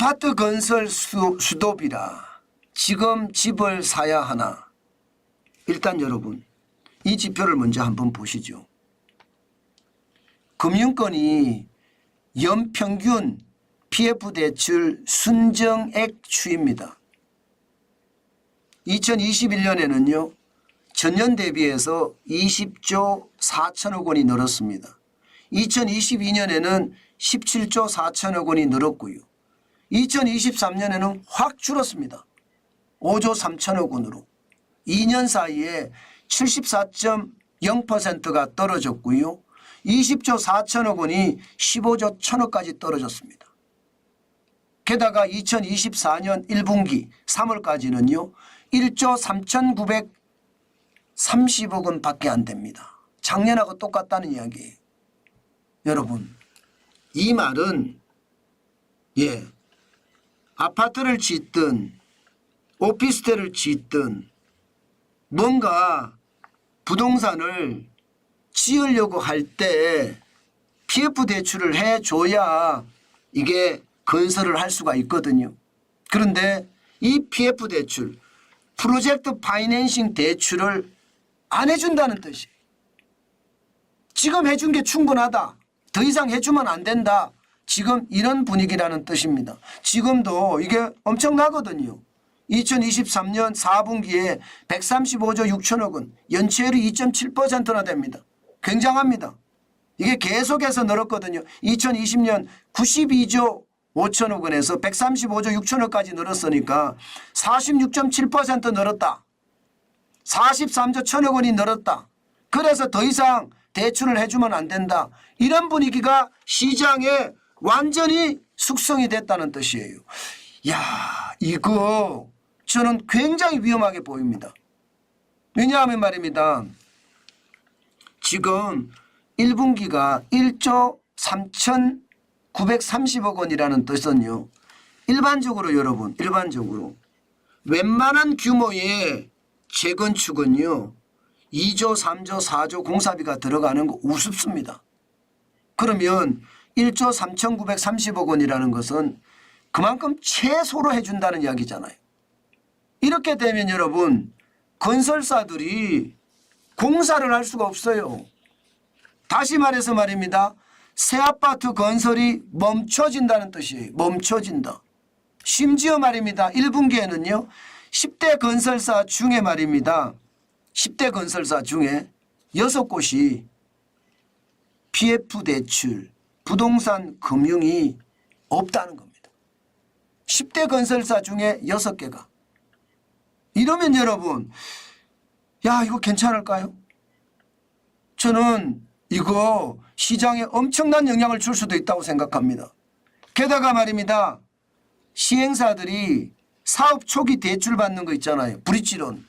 아파트 건설 수도비라 지금 집을 사야 하나. 일단 여러분 이 지표를 먼저 한번 보시죠. 금융권이 연평균 PF대출 순정액 추이입니다. 2021년에는요. 전년 대비해서 20조 4천억 원이 늘었습니다. 2022년에는 17조 4천억 원이 늘었고요. 2023년에는 확 줄었습니다. 5조 3천억 원으로 2년 사이에 74.0%가 떨어졌고요. 20조 4천억 원이 15조 1천억까지 떨어졌습니다. 게다가 2024년 1분기 3월까지는요. 1조 3,930억 원밖에 안 됩니다. 작년하고 똑같다는 이야기예요. 여러분 이 말은 아파트를 짓든 오피스텔을 짓든 뭔가 부동산을 지으려고 할 때 PF 대출을 해줘야 이게 건설을 할 수가 있거든요. 그런데 이 PF 대출 프로젝트 파이낸싱 대출을 안 해준다는 뜻이에요. 지금 해준 게 충분하다. 더 이상 해주면 안 된다. 지금 이런 분위기라는 뜻입니다. 지금도 이게 엄청나거든요. 2023년 4분기에 135조 6천억 원, 연체율이 2.7%나 됩니다. 굉장합니다. 이게 계속해서 늘었거든요. 2020년 92조 5천억 원에서 135조 6천억까지 늘었으니까 46.7% 늘었다. 43조 1천억 원이 늘었다. 그래서 더 이상 대출을 해주면 안 된다. 이런 분위기가 시장에 완전히 숙성이 됐다는 뜻이에요. 야, 이거 저는 굉장히 위험하게 보입니다. 왜냐하면 말입니다. 지금 1분기가 1조 3,930억 원이라는 뜻은요. 일반적으로 여러분, 일반적으로 웬만한 규모의 재건축은요. 2조, 3조, 4조 공사비가 들어가는 거 우습습니다. 그러면 1조 3,930억 원이라는 것은 그만큼 최소로 해준다는 이야기잖아요. 이렇게 되면 여러분 건설사들이 공사를 할 수가 없어요. 다시 말해서 말입니다. 새 아파트 건설이 멈춰진다는 뜻이에요. 멈춰진다. 심지어 말입니다. 1분기에는요. 10대 건설사 중에 말입니다. 10대 건설사 중에 6곳이 PF 대출, 부동산 금융이 없다는 겁니다. 10대 건설사 중에 6개가. 이러면 여러분, 야, 이거 괜찮을까요? 저는 이거 시장에 엄청난 영향을 줄 수도 있다고 생각합니다. 게다가 말입니다. 시행사들이 사업 초기 대출 받는 거 있잖아요. 브릿지론.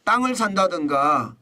땅을 산다든가,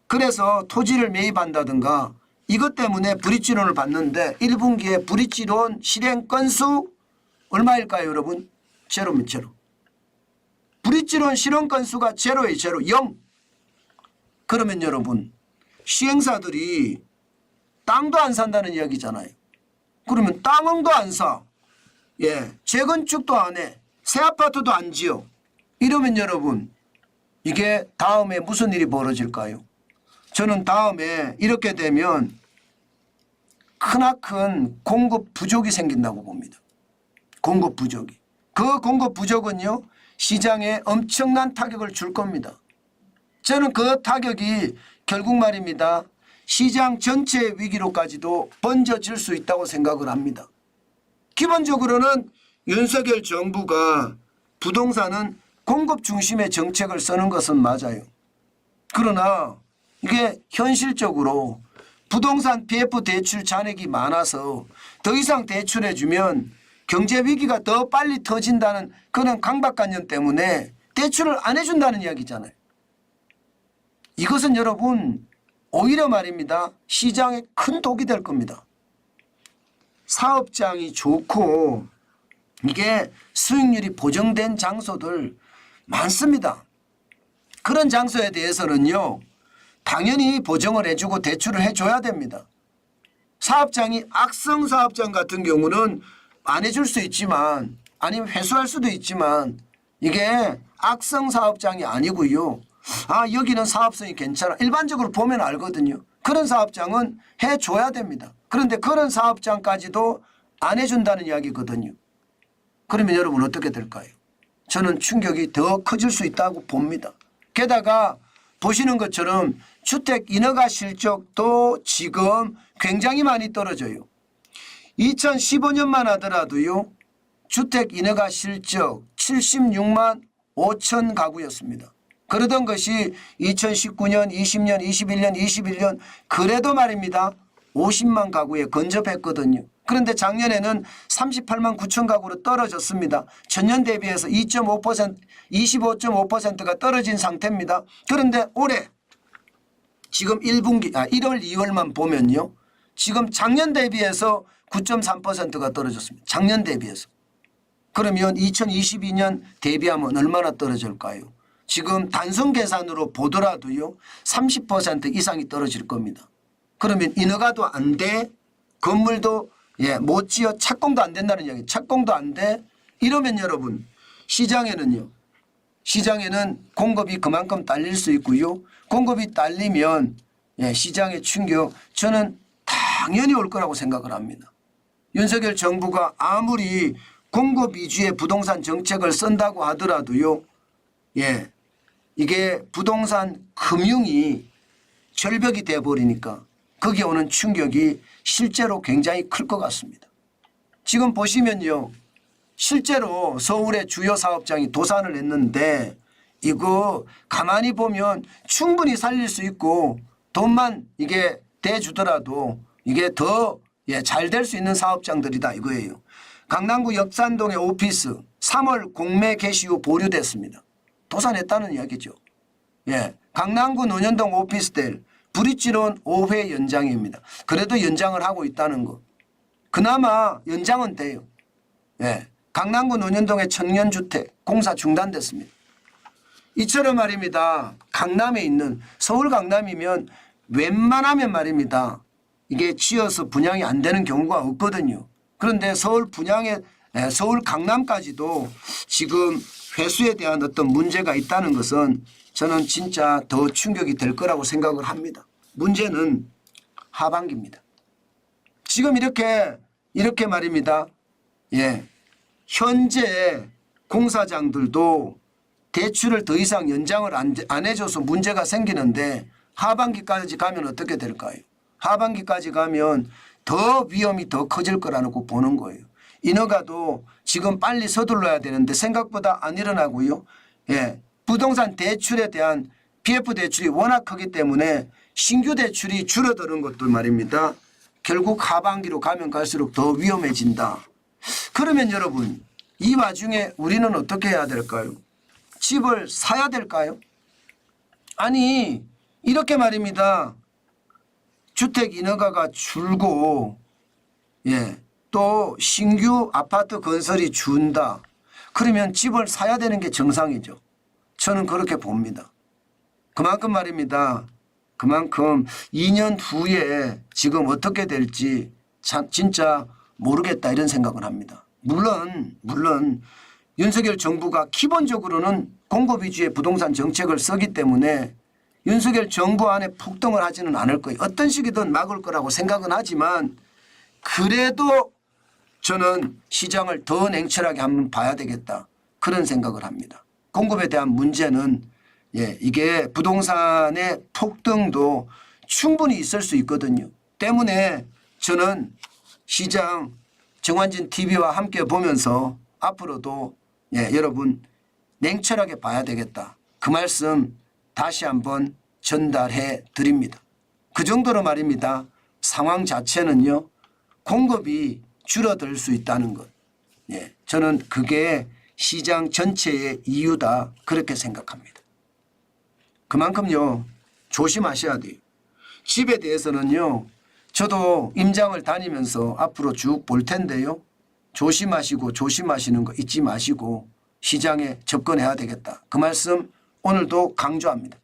그래서 토지를 매입한다든가, 이것 때문에 브릿지론을 받는데 1분기에 브릿지론 실행 건수 얼마일까요, 여러분? 제로면 제로. 브릿지론 실행 건수가 제로예요, 제로. 0. 그러면 여러분, 시행사들이 땅도 안 산다는 이야기잖아요. 그러면 땅도 안 사. 재건축도 안 해. 새 아파트도 안 지어. 이러면 여러분, 이게 다음에 무슨 일이 벌어질까요? 저는 다음에 이렇게 되면 크나큰 공급 부족이 생긴다고 봅니다. 공급 부족이. 그 공급 부족은요. 시장에 엄청난 타격을 줄 겁니다. 저는 그 타격이 결국 말입니다. 시장 전체 위기로까지도 번져질 수 있다고 생각을 합니다. 기본적으로는 윤석열 정부가 부동산은 공급 중심의 정책을 쓰는 것은 맞아요. 그러나 이게 현실적으로 부동산 PF 대출 잔액이 많아서 더 이상 대출해주면 경제 위기가 더 빨리 터진다는 그런 강박관념 때문에 대출을 안 해준다는 이야기잖아요. 이것은 여러분 오히려 말입니다. 시장에 큰 독이 될 겁니다. 사업장이 좋고 이게 수익률이 보정된 장소들 많습니다. 그런 장소에 대해서는요. 당연히 보정을 해주고 대출을 해줘야 됩니다. 사업장이 악성 사업장 같은 경우는 안 해줄 수 있지만 아니면 회수할 수도 있지만 이게 악성 사업장이 아니고요. 아 여기는 사업성이 괜찮아. 일반적으로 보면 알거든요. 그런 사업장은 해줘야 됩니다. 그런데 그런 사업장까지도 안 해준다는 이야기거든요. 그러면 여러분 어떻게 될까요? 저는 충격이 더 커질 수 있다고 봅니다. 게다가 보시는 것처럼 주택 인허가 실적도 지금 굉장히 많이 떨어져요. 2015년만 하더라도요. 주택 인허가 실적 76만 5천 가구였습니다. 그러던 것이 2019년, 20년, 21년, 21년 그래도 말입니다. 50만 가구에 근접했거든요. 그런데 작년에는 38만 9천 가구로 떨어졌습니다. 전년 대비해서 2.5%, 25.5%가 떨어진 상태입니다. 그런데 올해 지금 1월, 2월만 보면요. 지금 작년 대비해서 9.3%가 떨어졌습니다. 작년 대비해서. 그러면 2022년 대비하면 얼마나 떨어질까요? 지금 단순 계산으로 보더라도요. 30% 이상이 떨어질 겁니다. 그러면 인허가도 안 돼. 건물도 못 지어. 착공도 안 된다는 이야기. 착공도 안 돼. 이러면 여러분 시장에는 공급이 그만큼 딸릴 수 있고요. 공급이 딸리면 시장의 충격 저는 당연히 올 거라고 생각을 합니다. 윤석열 정부가 아무리 공급 위주의 부동산 정책을 쓴다고 하더라도요. 이게 부동산 금융이 절벽이 돼버리니까 거기에 오는 충격이 실제로 굉장히 클 것 같습니다. 지금 보시면요. 실제로 서울의 주요 사업장이 도산을 했는데 이거 가만히 보면 충분히 살릴 수 있고 돈만 이게 대주더라도 이게 더 잘 될 수 있는 사업장들이다 이거예요. 강남구 역산동의 오피스 3월 공매 개시 후 보류됐습니다. 도산했다는 이야기죠. 강남구 논현동 오피스텔 브릿지론 5회 연장입니다. 그래도 연장을 하고 있다는 거. 그나마 연장은 돼요. 강남구 논현동의 청년주택 공사 중단됐습니다. 이처럼 말입니다. 강남에 있는 서울 강남이면 웬만하면 말입니다. 이게 지어서 분양이 안 되는 경우가 없거든요. 그런데 서울 강남까지도 지금 회수에 대한 어떤 문제가 있다는 것은 저는 진짜 더 충격이 될 거라고 생각을 합니다. 문제는 하반기입니다. 지금 이렇게 말입니다. 현재 공사장들도 대출을 더 이상 연장을 안 해줘서 문제가 생기는데 하반기까지 가면 어떻게 될까요? 하반기까지 가면 더 위험이 더 커질 거라고 보는 거예요. 인허가도 지금 빨리 서둘러야 되는데 생각보다 안 일어나고요. 부동산 대출에 대한 PF 대출이 워낙 크기 때문에 신규 대출이 줄어드는 것도 말입니다. 결국 하반기로 가면 갈수록 더 위험해진다. 그러면 여러분 이 와중에 우리는 어떻게 해야 될까요? 집을 사야 될까요? 아니 이렇게 말입니다. 주택 인허가가 줄고 또 신규 아파트 건설이 준다. 그러면 집을 사야 되는 게 정상이죠. 저는 그렇게 봅니다. 그만큼 말입니다. 그만큼 2년 후에 지금 어떻게 될지 진짜 모르겠다 이런 생각을 합니다. 물론 윤석열 정부가 기본적으로는 공급 위주의 부동산 정책을 쓰기 때문에 윤석열 정부 안에 폭동을 하지는 않을 거예요. 어떤 식이든 막을 거라고 생각은 하지만 그래도 저는 시장을 더 냉철하게 한번 봐야 되겠다. 그런 생각을 합니다. 공급에 대한 문제는 이게 부동산의 폭등도 충분히 있을 수 있거든요. 때문에 저는 시장 정환진 TV와 함께 보면서 앞으로도 여러분 냉철하게 봐야 되겠다. 그 말씀 다시 한번 전달해 드립니다. 그 정도로 말입니다. 상황 자체는요. 공급이 줄어들 수 있다는 것. 저는 그게 시장 전체의 이유다 그렇게 생각합니다. 그만큼요. 조심하셔야 돼요. 집에 대해서는요. 저도 임장을 다니면서 앞으로 쭉 볼 텐데요. 조심하시는 거 잊지 마시고 시장에 접근해야 되겠다. 그 말씀 오늘도 강조합니다.